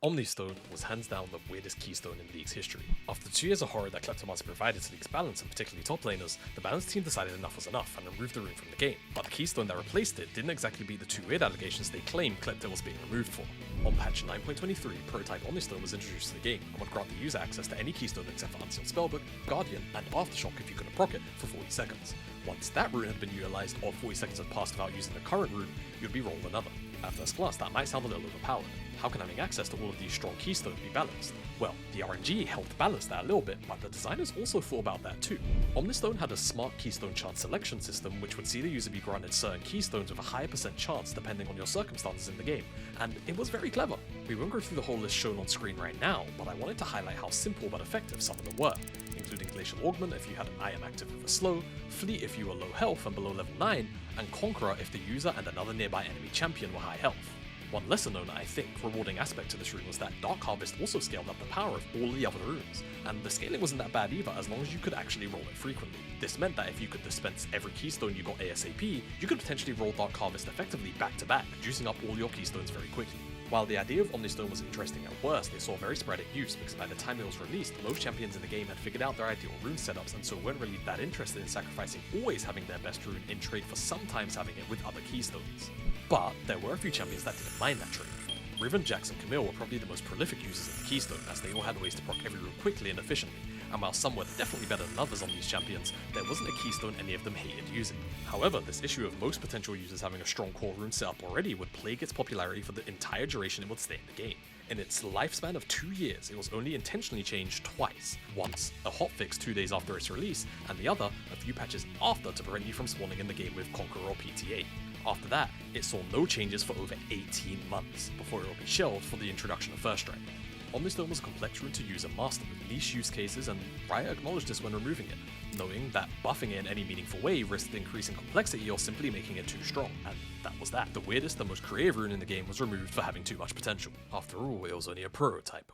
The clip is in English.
Omnistone was hands down the weirdest keystone in League's history. After 2 years of horror that Kleptomancer provided to League's balance and particularly top laners, the balance team decided enough was enough and removed the rune from the game, but the keystone that replaced it didn't exactly beat the 2 weird allegations they claimed Klepto was being removed for. On patch 9.23, prototype Omnistone was introduced to the game and would grant the user access to any keystone except for Unsealed Spellbook, Guardian, and Aftershock if you couldn't proc it for 40 seconds. Once that rune had been utilized or 40 seconds had passed without using the current rune, you'd be rolled another. At first glance, that might sound a little overpowered. How can having access to all of these strong keystones be balanced? Well, the RNG helped balance that a little bit, but the designers also thought about that too. Omnistone had a smart keystone chance selection system which would see the user be granted certain keystones with a higher percent chance depending on your circumstances in the game, and it was very clever. We won't go through the whole list shown on screen right now, but I wanted to highlight how simple but effective some of them were, including Glacial Augment if you had an item active with a slow, Fleet if you were low health and below level 9, and Conqueror if the user and another nearby enemy champion were high health. One lesser known, I think, rewarding aspect to this rune was that Dark Harvest also scaled up the power of all the other runes, and the scaling wasn't that bad either as long as you could actually roll it frequently. This meant that if you could dispense every keystone you got ASAP, you could potentially roll Dark Harvest effectively back to back, juicing up all your keystones very quickly. While the idea of Omnistone was interesting at worst, it saw very sporadic use because by the time it was released, most champions in the game had figured out their ideal rune setups and so weren't really that interested in sacrificing always having their best rune in trade for sometimes having it with other keystones. But there were a few champions that didn't mind that trade. Riven, Jax, and Camille were probably the most prolific users of the keystone as they all had ways to proc every rune quickly and efficiently, and while some were definitely better than others on these champions, there wasn't a keystone any of them hated using. However, this issue of most potential users having a strong core rune setup already would plague its popularity for the entire duration it would stay in the game. In its lifespan of 2 years, it was only intentionally changed twice. Once, a hotfix 2 days after its release, and the other, a few patches after to prevent you from spawning in the game with Conqueror or PTA. After that, it saw no changes for over 18 months, before it would be shelved for the introduction of First Strike. Omnistone was a complex rune to use and master with niche use cases, and Riot acknowledged this when removing it, knowing that buffing it in any meaningful way risked increasing complexity or simply making it too strong, and that was that. The weirdest and most creative rune in the game was removed for having too much potential. After all, it was only a prototype,